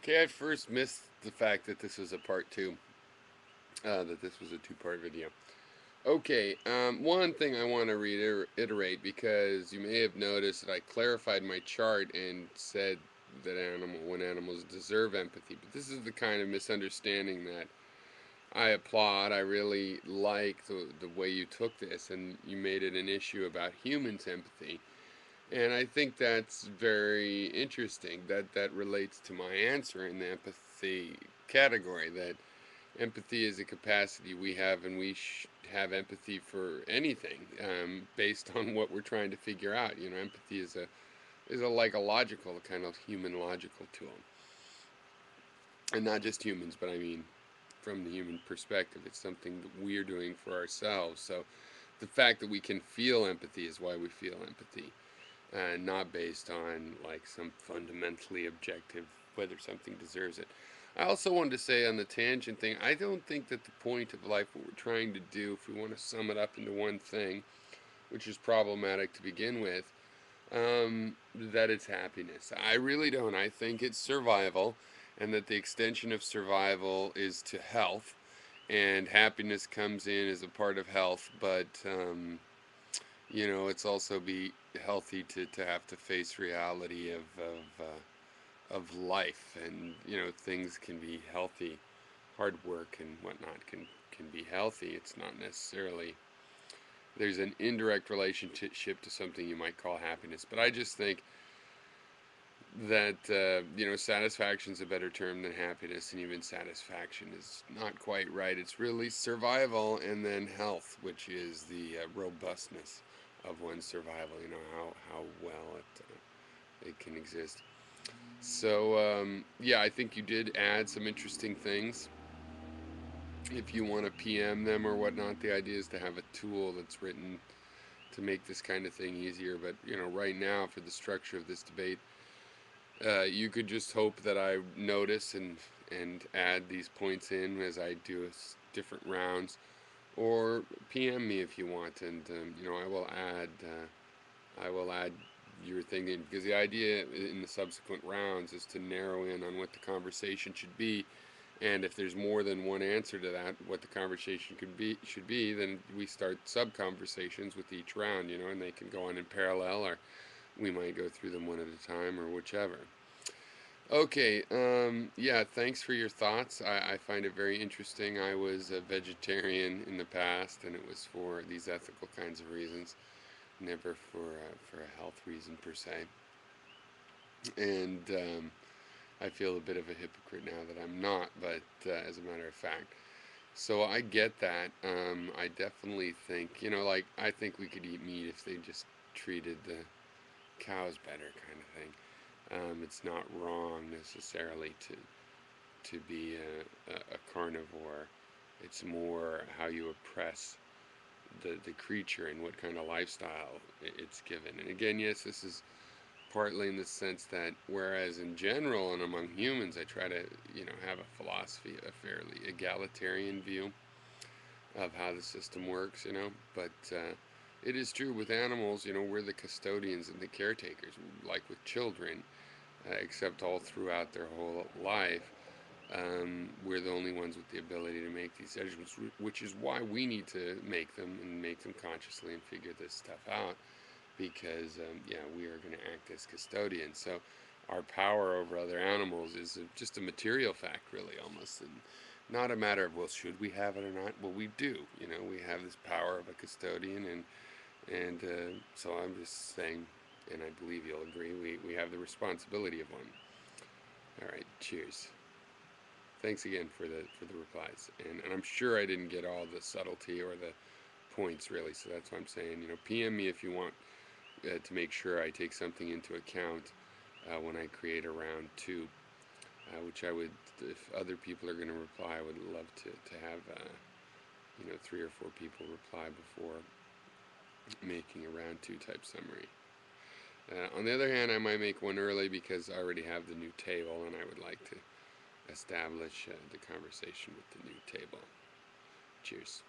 Okay, I first missed the fact that this was a part two, that this was a two-part video. Okay, one thing I want to reiterate, because you may have noticed that I clarified my chart and said that when animals deserve empathy, but this is the kind of misunderstanding that I applaud. I really like the way you took this, and you made it an issue about humans' empathy. And I think that's very interesting. That relates to my answer in the empathy category. That empathy is a capacity we have, and we have empathy for anything, based on what we're trying to figure out. You know, empathy is a like a logical, a kind of human logical tool, and not just humans, but I mean from the human perspective. It's something that we're doing for ourselves. So the fact that we can feel empathy is why we feel empathy, and not based on like some fundamentally objective whether something deserves it. I also wanted to say on the tangent thing, I don't think that the point of life, what we're trying to do, if we want to sum it up into one thing, which is problematic to begin with, that it's happiness. I really don't. I think it's survival, and that the extension of survival is to health, and happiness comes in as a part of health, but it's also be healthy to have to face reality of life, and things can be healthy. Hard work and whatnot can be healthy. It's not necessarily, there's an indirect relationship to something you might call happiness, but I just think that satisfaction is a better term than happiness, and even satisfaction is not quite right. It's really survival, and then health, which is the robustness of one's survival. How well it can exist. So yeah, I think you did add some interesting things. If you want to PM them or whatnot, the idea is to have a tool that's written to make this kind of thing easier. But right now, for the structure of this debate, you could just hope that I notice and add these points in as I do different rounds, or PM me if you want, and I will add your thing in, because the idea in the subsequent rounds is to narrow in on what the conversation should be. And if there's more than one answer to that, what the conversation should be, then we start sub conversations with each round, and they can go on in parallel, or we might go through them one at a time, or whichever. Okay, yeah, thanks for your thoughts. I find it very interesting. I was a vegetarian in the past, and it was for these ethical kinds of reasons, never for a health reason per se. And I feel a bit of a hypocrite now that I'm not, but as a matter of fact. So I get that. I definitely think, like, I think we could eat meat if they just treated the cows better, kind of thing. It's not wrong necessarily to be a carnivore. It's more how you oppress the creature and what kind of lifestyle it's given. And again, yes, this is partly in the sense that whereas in general and among humans I try to have a philosophy, a fairly egalitarian view of how the system works, but it is true with animals. We're the custodians and the caretakers, like with children, except all throughout their whole life. We're the only ones with the ability to make these judgments, which is why we need to make them, and make them consciously, and figure this stuff out, because yeah, we are going to act as custodians. So our power over other animals is just a material fact, really, almost, and not a matter of, well, should we have it or not? Well, we do. We have this power of a custodian, and so I'm just saying, and I believe you'll agree, we have the responsibility of one. All right, cheers. Thanks again for the replies, and I'm sure I didn't get all the subtlety or the points, really. So that's why I'm saying, PM me if you want, to make sure I take something into account when I create a round two, which I would, if other people are going to reply, I would love to have 3 or 4 people reply before making a round two type summary. On the other hand, I might make one early because I already have the new table, and I would like to establish the conversation with the new table. Cheers.